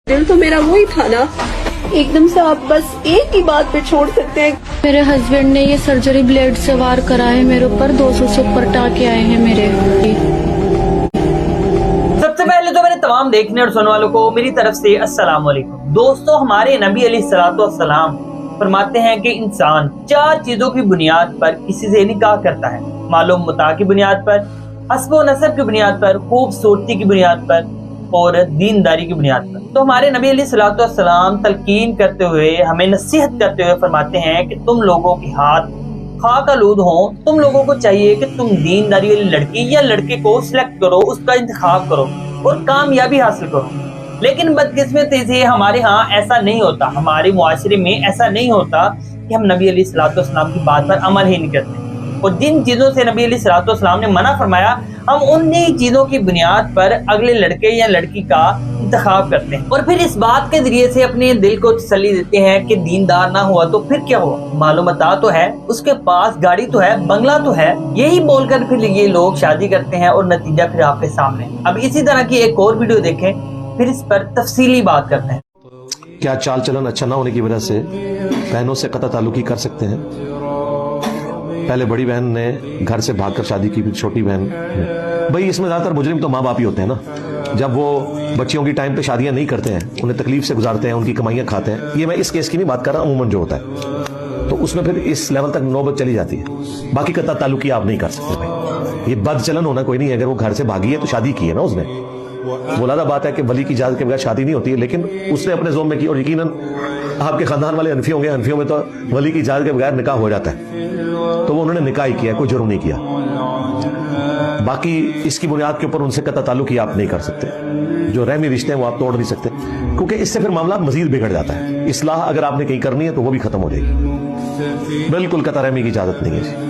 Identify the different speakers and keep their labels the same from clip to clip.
Speaker 1: दिल तो मेरा वही था ना, एकदम से आप बस एक ही बात पे छोड़ सकते हैं।
Speaker 2: मेरे हस्बैंड ने ये सर्जरी ब्लेड से वार करा है मेरे ऊपर, 200 से ऊपर टाके आए हैं मेरे।
Speaker 3: सबसे पहले तो मेरे तमाम देखने और सुनने वालों को मेरी तरफ से अस्सलाम वालेकुम। दोस्तों, हमारे नबी अलैहिस्सलाम फरमाते हैं कि इंसान 4 चीजों की बुनियाद पर किसी से निकाह करता है। मालूम मुता की बुनियाद पर, हस्ब व नसब की बुनियाद पर, खूबसूरती की बुनियाद पर और दीनदारी की बुनियाद पर। तो हमारे नबी अलैहिस्सलाम तलकीन करते हुए, हमें नसीहत करते हुए फरमाते हैं कि तुम लोगों के हाथ खाक आलूद हों, तुम लोगों को चाहिए कि तुम दीनदारी वाली लड़की या लड़के को सिलेक्ट करो, उसका इंतखाब करो और कामयाबी हासिल करो। लेकिन बदकिस्मती से हमारे यहाँ ऐसा नहीं होता, हमारे मुआशरे में ऐसा नहीं होता कि हम नबी अलैहिस्सलाम की बात पर अमल ही नहीं करते। और जिन चीज़ों से नबी अलैहिस्सलाम ने मना फरमाया, हम उन्हीं चीज़ों की बुनियाद पर अगले लड़के या लड़की का इंतखाब करते हैं और फिर इस बात के जरिए से अपने दिल को तसल्ली देते हैं कि दीनदार ना हुआ तो फिर क्या हुआ, मालूमता तो है, उसके पास गाड़ी तो है, बंगला तो है, यही बोलकर फिर ये लोग शादी करते हैं और नतीजा फिर आपके सामने। अब इसी तरह की एक और वीडियो देखें, फिर इस पर तफसीली बात करते हैं।
Speaker 4: क्या चाल चलन अच्छा ना होने की वजह से बहनों से कतई ताल्लुकी कर सकते हैं? पहले बड़ी बहन ने घर से भागकर शादी की, फिर छोटी बहन ने। भाई इसमें ज्यादातर मुजरिम तो माँ बाप ही होते हैं ना। जब वो बच्चियों की टाइम पे शादियां नहीं करते हैं, उन्हें तकलीफ से गुजारते हैं, उनकी कमाइयां खाते हैं। ये मैं इस केस की नहीं बात कर रहा, अमूमन जो होता है तो उसमें फिर इस लेवल तक नौबत चली जाती है। बाकी कतई ताल्लुकी आप नहीं कर सकते भाई, ये बद चलन होना कोई नहीं है। अगर वो घर से भागी है तो शादी की है ना उसने, वो अलग बात है कि वली की इजाजत के बगैर शादी नहीं होती है, लेकिन उसने अपने जोम में की। और यकीनन आपके खानदान वाले हनफी होंगे, हनफियों में तो वली की इजाजत के बगैर निकाह हो जाता है, तो वो उन्होंने निकाह ही किया, कोई जुर्म नहीं किया। बाकी इसकी बुनियाद के ऊपर उनसे कतई ताल्लुक आप नहीं कर सकते, जो रहमी रिश्ते हैं वो आप तोड़ नहीं सकते, क्योंकि इससे फिर मामला मजीद बिगड़ जाता है। इस्लाह अगर आपने कहीं करनी है तो वो भी खत्म हो जाएगी। बिल्कुल कतई रहमी की इजाजत नहीं है।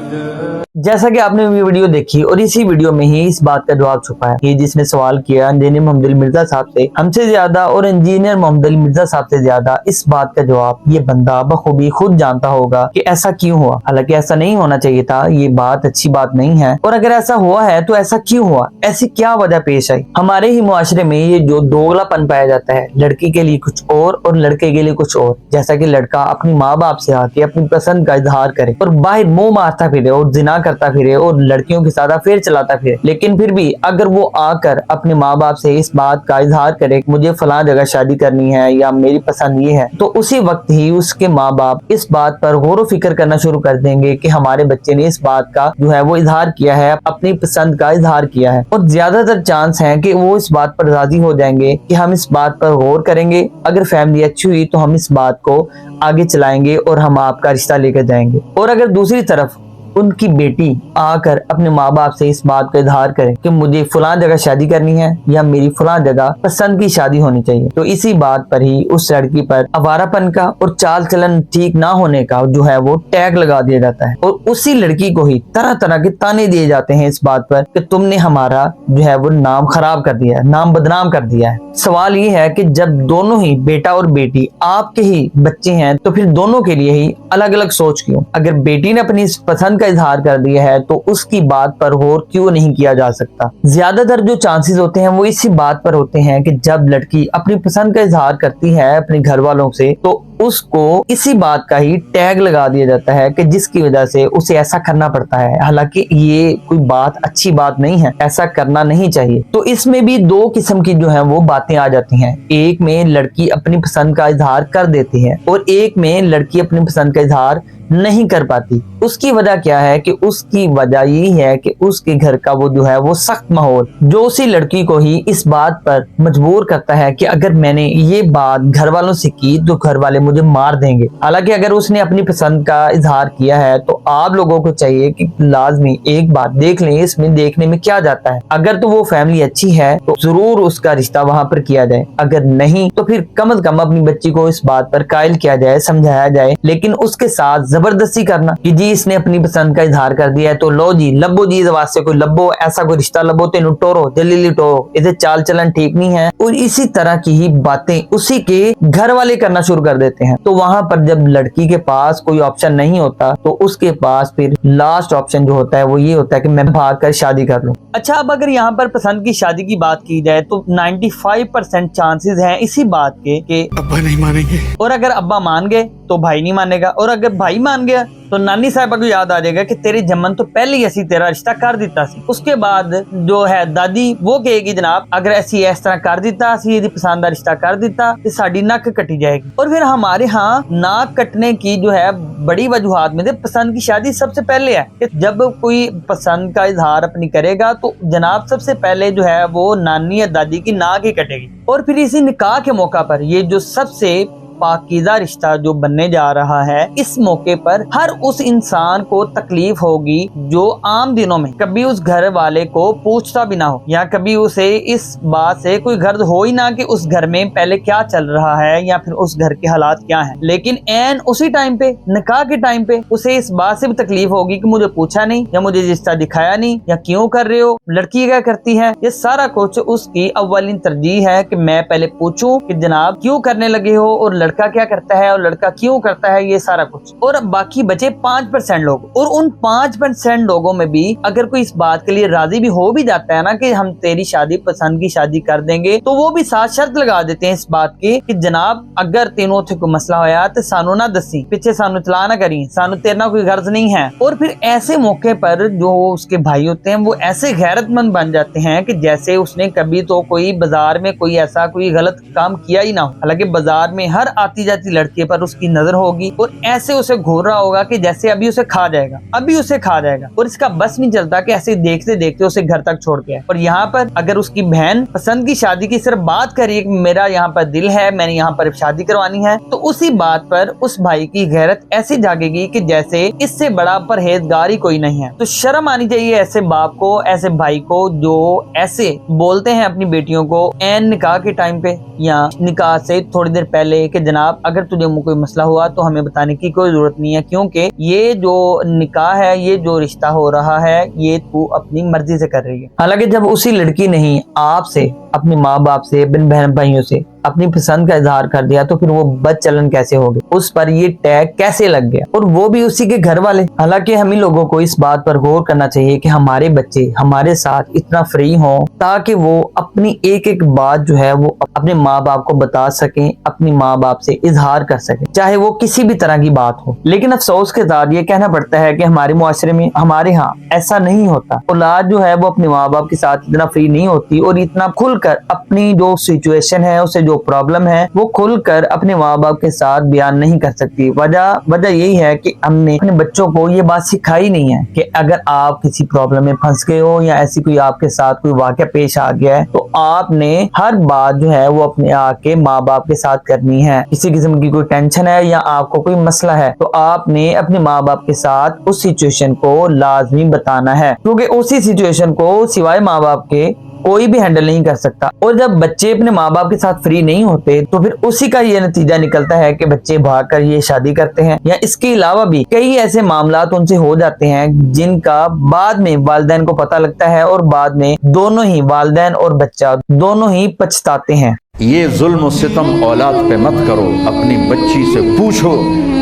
Speaker 3: जैसा कि आपने वीडियो देखी और इसी वीडियो में ही इस बात का जवाब छुपा है कि जिसने सवाल किया इंजीनियर मोहम्मद अली मिर्जा साहब से हमसे ज्यादा और इंजीनियर मोहम्मद अली मिर्जा साहब से ज्यादा, इस बात का जवाब ये बंदा बखूबी खुद जानता होगा कि ऐसा क्यों हुआ। हालांकि ऐसा नहीं होना चाहिए था, ये बात अच्छी बात नहीं है, और अगर ऐसा हुआ है तो ऐसा क्यों हुआ, ऐसी क्या वजह पेश आई। हमारे ही मुआशरे में ये जो दोगलापन पाया जाता है, लड़की के लिए कुछ और लड़के के लिए कुछ और। जैसा कि लड़का अपनी माँ बाप से आके अपनी पसंद का इजहार करे और बाहर मुंह मारता फिरे और जिना करता फिरे और लड़कियों के साथ अफेयर चलाता फिरे, लेकिन फिर भी अगर वो आकर अपने माँ बाप से इस बात का इजहार करे कि मुझे फलां जगह शादी करनी है या मेरी पसंद ये है, तो उसी वक्त ही उसके माँ बाप इस बात पर गौर फिक्र करना शुरू कर देंगे कि हमारे बच्चे ने इस बात का जो है वो इजहार किया है, अपनी पसंद का इजहार किया है। और ज्यादातर चांस है कि वो इस बात पर राजी हो जाएंगे कि हम इस बात पर गौर करेंगे, अगर फैमिली अच्छी हुई तो हम इस बात को आगे चलाएंगे और हम आपका रिश्ता लेकर जाएंगे। और अगर दूसरी तरफ उनकी बेटी आकर अपने माँ बाप से इस बात का इजहार करे कि मुझे फलां जगह शादी करनी है या मेरी फलां जगह पसंद की शादी होनी चाहिए, तो इसी बात पर ही उस लड़की पर आवारापन का और चाल चलन ठीक ना होने का जो है वो टैग लगा दिया जाता है और उसी लड़की को ही तरह तरह के ताने दिए जाते हैं इस बात पर कि तुमने हमारा जो है वो नाम खराब कर दिया है, नाम बदनाम कर दिया है। सवाल ये है कि जब दोनों ही बेटा और बेटी आपके ही बच्चे हैं तो फिर दोनों के लिए ही अलग अलग सोच क्यों? अगर बेटी ने अपनी पसंद का इजहार कर दिया है तो उसकी बात पर गौर क्यों नहीं किया जा सकता? ज्यादातर जो चांसेस होते हैं वो इसी बात पर होते हैं कि जब लड़की अपनी पसंद का इजहार करती है अपने घर वालों से तो उसको इसी बात का ही टैग लगा दिया जाता है कि जिसकी वजह से उसे ऐसा करना पड़ता है। हालांकि ये कोई बात अच्छी बात नहीं है, ऐसा करना नहीं चाहिए। तो इसमें भी 2 किस्म की जो है वो बातें आ जाती हैं। एक में लड़की अपनी पसंद का इजहार कर देती है और एक में लड़की अपनी पसंद का इजहार नहीं कर पाती। उसकी वजह क्या है कि उसकी वजह यही है कि उसके घर का वो जो है वो सख्त माहौल जो उसी लड़की को ही इस बात पर मजबूर करता है कि अगर मैंने ये बात घर वालों से की तो घर वाले मुझे मार देंगे। हालांकि अगर उसने अपनी पसंद का इजहार किया है तो आप लोगों को चाहिए कि लाजमी एक बात देख लें, इसमें देखने में क्या जाता है। अगर तो वो फैमिली अच्छी है तो जरूर उसका रिश्ता वहां पर किया जाए, अगर नहीं तो फिर कम से कम अपनी बच्ची को इस बात पर कायल किया जाए, समझाया जाए, लेकिन उसके साथ जबरदस्ती करना कि जी इसने अपनी पसंद का इजहार कर दिया है तो लो जी लब्बो जी वास्ते कोई लब्बो, ऐसा कोई रिश्ता लब्बो तेनू टोरो जलीली टोरो, इसे चाल चलन ठीक नहीं है। और इसी तरह की ही बातें उसी के घर वाले करना शुरू कर देते हैं। तो वहां पर जब लड़की के पास कोई ऑप्शन नहीं होता तो उसके पास फिर लास्ट ऑप्शन जो होता है वो ये होता है कि मैं भाग कर शादी कर लूं। अच्छा, अब अगर यहाँ पर पसंद की शादी की बात की जाए तो 95% चांसेस हैं इसी बात के कि
Speaker 5: अब्बा नहीं मानेंगे,
Speaker 3: और अगर अब्बा मान गए तो भाई नहीं मानेगा, और अगर भाई मान गया तो नानी साहिबा को याद आ जाएगा कि तेरी जमन तो पहले ही ऐसी तेरा रिश्ता कर दिता सी। उसके बाद जो है दादी वो कहेगी जनाब अगर ऐसी इस तरह कर दिता सी, यदि पसंद का रिश्ता कर दिता तो साड़ी नक कटी जाएगी। और फिर हमारे यहाँ नाक कटने की जो है बड़ी वजूहात में से पसंद की शादी सबसे पहले है कि जब कोई पसंद का इजहार अपनी करेगा तो जनाब सबसे पहले जो है वो नानी या दादी की नाक ही कटेगी। और फिर इसी निकाह के मौका पर ये जो सबसे पाकीज़ा रिश्ता जो बनने जा रहा है, इस मौके पर हर उस इंसान को तकलीफ होगी जो आम दिनों में कभी उस घर वाले को पूछता भी ना हो, या कभी उसे इस बात से कोई गर्द हो ही ना कि उस घर में पहले क्या चल रहा है या फिर उस घर के हालात क्या हैं। लेकिन एन उसी टाइम पे, निकाह के टाइम पे, उसे इस बात से भी तकलीफ होगी कि मुझे पूछा नहीं, या मुझे रिश्ता दिखाया नहीं, या क्यों कर रहे हो, लड़की क्या करती है। ये सारा कुछ उसकी अव्वलीन तरजीह है कि मैं पहले पूछूं कि जनाब क्यों करने लगे हो, और लड़का क्या करता है और लड़का क्यों करता है, ये सारा कुछ। और अब बाकी बचे 5% लोग, और उन 5% लोगों में भी अगर कोई इस बात के लिए राजी भी हो भी जाता है ना कि हम तेरी शादी पसंद की शादी कर देंगे, तो वो भी साथ शर्त लगा देते हैं इस बात की कि जनाब अगर तेनों थे कोई मसला होया तो सानू ना दसी, पीछे सानू इतला ना करी, सानू तेरे ना कोई गर्ज नहीं है। और फिर ऐसे मौके पर जो उसके भाई होते हैं वो ऐसे गैरतमंद बन जाते हैं कि जैसे उसने कभी तो कोई बाजार में कोई ऐसा कोई गलत काम किया ही ना हो। हालांकि बाजार में हर आती जाती लड़के पर उसकी नजर होगी और ऐसे उसे घूर रहा होगा कि जैसे अभी उसे खा जाएगा, अभी उसे खा जाएगा। और इसका बस नहीं चलता कि ऐसे देखते देखते उसे घर तक छोड़ के आए। और यहाँ पर अगर उसकी बहन पसंद की शादी की सिर्फ बात करी कि मेरा यहाँ पर दिल है, मैंने यहाँ पर शादी करवानी है, तो उसी बात पर उस भाई की गैरत ऐसी जागेगी कि जैसे इससे बड़ा परहेजगार ही कोई नहीं है। तो शर्म आनी चाहिए ऐसे बाप को, ऐसे भाई को जो ऐसे बोलते हैं अपनी बेटियों को एन निकाह के टाइम पे या निकाह से थोड़ी देर पहले कि जनाब अगर तुझे कोई मसला हुआ तो हमें बताने की कोई जरूरत नहीं है, क्योंकि ये जो निकाह है, ये जो रिश्ता हो रहा है, ये तू अपनी मर्जी से कर रही है। हालांकि जब उसी लड़की ने ही आपसे, अपने माँ बाप से, अपने बहन भाइयों से अपनी पसंद का इजहार कर दिया तो फिर वो बदचलन कैसे होगी, उस पर ये टैग कैसे लग गया, और वो भी उसी के घर वाले। हालांकि हम ही लोगों को इस बात पर गौर करना चाहिए कि हमारे बच्चे हमारे साथ इतना फ्री हों ताकि वो अपनी एक एक बात जो है वो अपने माँ बाप को बता सकें, अपनी माँ बाप से इजहार कर सकें, चाहे वो किसी भी तरह की बात हो। लेकिन अफसोस के साथ ये कहना पड़ता है कि हमारे मुआशरे में, हमारे यहाँ ऐसा नहीं होता। औलाद जो है वो अपने माँ बाप के साथ इतना फ्री नहीं होती और इतना खुलकर अपनी जो सिचुएशन है, उसे जो प्रॉब्लम है, वो खुलकर अपने माँ बाप के साथ बयान नहीं कर सकती। वजह यही है कि हमने अपने बच्चों को ये बात सिखाई नहीं है कि अगर आप किसी प्रॉब्लम में फंस गए हो या ऐसी कोई आपके साथ कोई वाकया पेश आ गया है तो आपने हर बात जो है वो अपने आके माँ बाप के साथ करनी है। किसी किस्म की कोई टेंशन है या आपको कोई मसला है तो आपने अपने माँ बाप के साथ उस सिचुएशन को लाजमी बताना है, क्योंकि उसी सिचुएशन को सिवाय माँ बाप के कोई भी हैंडल नहीं कर सकता। और जब बच्चे अपने माँ बाप के साथ फ्री नहीं होते तो फिर उसी का ये नतीजा निकलता है कि बच्चे भागकर ये शादी करते हैं, या इसके अलावा भी कई ऐसे मामलात उनसे हो जाते हैं जिनका बाद में वालिदैन को पता लगता है और बाद में दोनों ही वालिदैन और बच्चा दोनों ही पछताते हैं।
Speaker 6: ये जुल्म सितम औलाद पे मत करो, अपनी बच्ची से पूछो,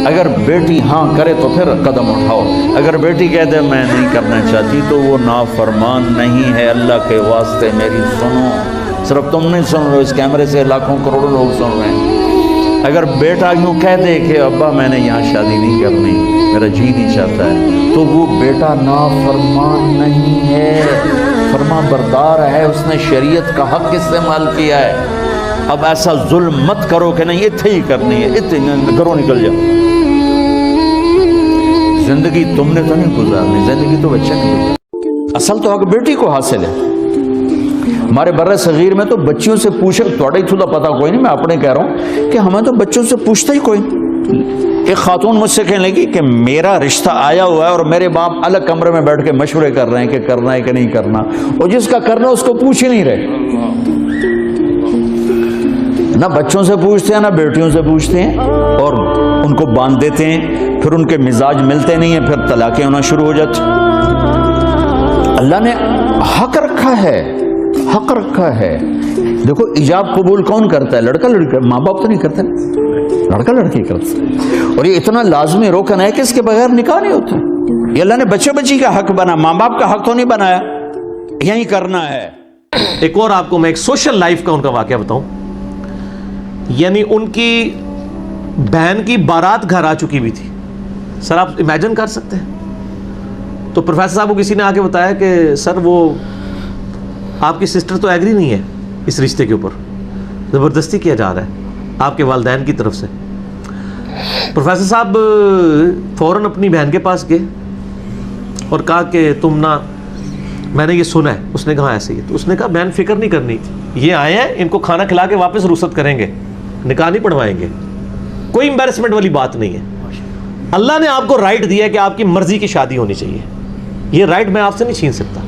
Speaker 6: अगर बेटी हाँ करे तो फिर कदम उठाओ, अगर बेटी कह दे मैं नहीं करना चाहती तो वो नाफरमान नहीं है। अल्लाह के वास्ते मेरी सुनो, सिर्फ तुम नहीं सुन रहे हो, इस कैमरे से लाखों करोड़ों लोग सुन रहे हैं। अगर बेटा यूँ कह दे कि अब्बा मैंने यहाँ शादी नहीं करनी, मेरा जी नहीं चाहता है, तो वो बेटा नाफरमान नहीं है, फरमा बरदार है, उसने शरीयत का हक इस्तेमाल किया है। अब ऐसा जुल्म मत करो कि नहीं इतने ही करनी है, इतने घरों निकल जाओ। जिंदगी तुमने तो नहीं गुजारनी, जिंदगी तो बच्चे ने गुजारनी। असल तो हक बेटी को हासिल है। हमारे बर्रे सगीर में तो बच्चियों से पूछे, थोड़ा ही थोड़ा पता कोई नहीं, मैं अपने कह रहा हूँ कि हमें तो बच्चों से पूछता ही कोई। एक खातून मुझसे कहने लगी कि मेरा रिश्ता आया हुआ है और मेरे बाप अलग कमरे में बैठ के मशवरे कर रहे हैं कि करना है कि नहीं करना, और जिसका करना उसको पूछ ही नहीं रहे। ना बच्चों से पूछते हैं ना बेटियों से पूछते हैं, और उनको बांध देते हैं। پھر ان کے مزاج ملتے نہیں ہیں، پھر طلاقیں ہونا شروع ہو جاتی۔ اللہ نے حق رکھا ہے، حق رکھا ہے۔ دیکھو ایجاب قبول کون کرتا ہے؟ لڑکا لڑکا، ماں باپ تو نہیں کرتے، لڑکا لڑکی کرتا ہے۔ اور یہ اتنا لازمی روکن ہے کہ اس کے بغیر نکاح نہیں ہوتا۔ یہ اللہ نے بچے بچی کا حق بنا، ماں باپ کا حق تو نہیں بنایا، یہی کرنا ہے۔
Speaker 4: ایک اور آپ کو میں ایک سوشل لائف کا ان کا واقعہ بتاؤں، یعنی ان کی بہن کی بارات گھر آ چکی بھی تھی۔ سر آپ امیجن کر سکتے ہیں؟ تو پروفیسر صاحب کو کسی نے آ کے بتایا کہ سر وہ آپ کی سسٹر تو ایگری نہیں ہے اس رشتے کے اوپر، زبردستی کیا جا رہا ہے آپ کے والدین کی طرف سے۔ پروفیسر صاحب فوراً اپنی بہن کے پاس گئے اور کہا کہ تم نہ، میں نے یہ سنا ہے۔ اس نے کہا ایسے ہی، تو اس نے کہا بہن فکر نہیں کرنی، یہ آئے ہیں، ان کو کھانا کھلا کے واپس رخصت کریں گے، نکاح نہیں پڑھوائیں گے، کوئی امبیرسمنٹ والی بات نہیں ہے۔ اللہ نے آپ کو رائٹ دیا ہے کہ آپ کی مرضی کی شادی ہونی چاہیے، یہ رائٹ میں آپ سے نہیں چھین سکتا۔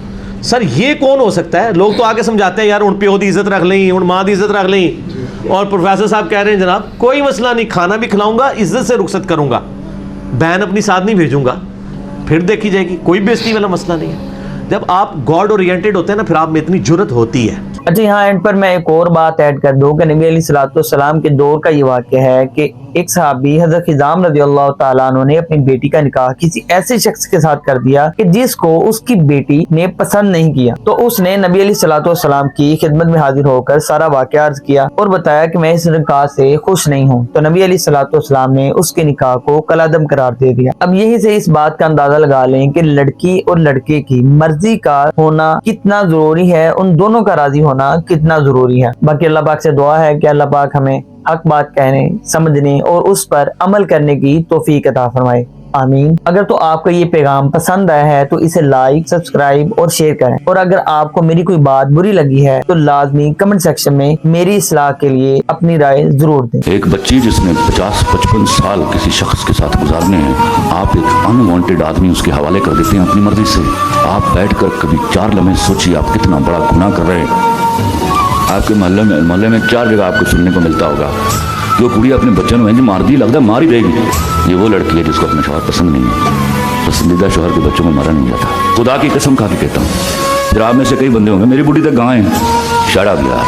Speaker 4: سر یہ کون ہو سکتا ہے؟ لوگ تو آگے سمجھاتے ہیں یار ہن پیو دی عزت رکھ لیں، ہن ماں دی عزت رکھ لیں، اور پروفیسر صاحب کہہ رہے ہیں جناب کوئی مسئلہ نہیں، کھانا بھی کھلاؤں گا، عزت سے رخصت کروں گا، بہن اپنی ساتھ نہیں بھیجوں گا، پھر دیکھی جائے گی، کوئی بےزتی والا مسئلہ نہیں ہے۔ جب آپ گاڈ اورینٹڈ ہوتے ہیں نا، پھر آپ میں اتنی جرت ہوتی ہے۔
Speaker 3: اچھا یہاں اینڈ پر میں ایک اور بات ایڈ کر دوں کہ نبی علیہ الصلوۃ والسلام کے دور کا یہ واقعہ ہے کہ ایک صحابی حضرت خزام رضی اللہ تعالیٰ عنہ نے اپنی بیٹی کا نکاح کسی ایسے شخص کے ساتھ کر دیا کہ جس کو اس کی بیٹی نے پسند نہیں کیا، تو اس نے نبی علیہ الصلوۃ والسلام کی خدمت میں حاضر ہو کر سارا واقعہ عرض کیا اور بتایا کہ میں اس نکاح سے خوش نہیں ہوں، تو نبی علیہ الصلوۃ والسلام نے اس کے نکاح کو کالعدم قرار دے دیا۔ اب یہیں سے اس بات کا اندازہ لگا لیں کہ لڑکی اور لڑکے کی مرضی کا ہونا کتنا ضروری ہے، ان دونوں کا راضی ہونا کتنا ضروری ہے۔ باقی اللہ پاک سے دعا ہے کہ اللہ پاک ہمیں حق بات کہنے، سمجھنے اور اس پر عمل کرنے کی توفیق عطا فرمائے، آمین۔ اگر تو آپ کو یہ پیغام پسند آیا ہے تو اسے لائک، سبسکرائب اور شیئر کریں، اور اگر آپ کو میری کوئی بات بری لگی ہے تو لازمی کمنٹ سیکشن میں میری اصلاح کے لیے اپنی رائے ضرور دیں۔
Speaker 5: ایک بچی جس نے 50-55 سال کسی شخص کے ساتھ گزارنے ہیں، آپ ایک انوانٹیڈ آدمی اس کے حوالے کر دیتے ہیں اپنی مرضی سے۔ آپ بیٹھ کر کبھی 4 لمحے سوچیے آپ کتنا بڑا گناہ کر رہے ہیں۔ آپ کے محلے میں 4 جگہ آپ کو سننے کو ملتا ہوگا جو کڑی اپنے بچے نے مار دی، لگتا ہے مار ہی دے گی۔ یہ وہ لڑکی ہے جس کو اپنے شوہر پسند نہیں ہے، پسندیدہ شوہر کے بچوں کو مارا نہیں جاتا۔ خدا کی قسم کھا کے کہتا ہوں، پھر آپ میں سے کئی بندے ہوں گے میری بوڑھی تک کہاں ہیں، شاڑا گیا،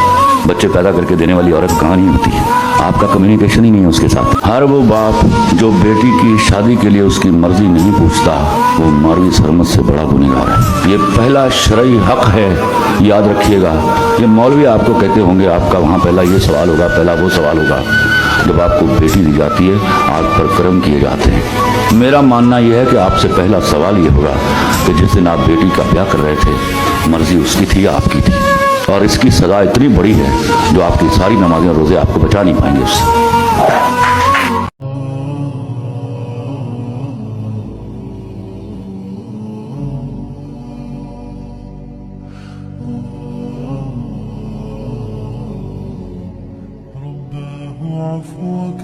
Speaker 5: بچے پیدا کر کے دینے والی عورت کہاں نہیں ہوتی ہے، آپ کا کمیونیکیشن ہی نہیں ہے اس کے ساتھ۔ ہر وہ باپ جو بیٹی کی شادی کے لیے اس کی مرضی نہیں پوچھتا وہ ماروی سرمت سے بڑا گنہگار ہے۔ یہ پہلا شرعی حق ہے، یاد رکھیے گا۔ یہ مولوی آپ کو کہتے ہوں گے آپ کا وہاں پہلا یہ سوال ہوگا، پہلا وہ سوال ہوگا۔ جب آپ کو بیٹی دی جاتی ہے آپ پر کرم کیے جاتے ہیں۔ میرا ماننا یہ ہے کہ آپ سے پہلا سوال یہ ہوگا کہ جس دن آپ بیٹی کا بیاہ کر رہے تھے مرضی اس کی تھی یا آپ کی تھی، اور اس کی سزا اتنی بڑی ہے جو آپ کی ساری نمازیں اور روزے آپ کو بچا نہیں پائیں گے اس سے۔
Speaker 7: عفوك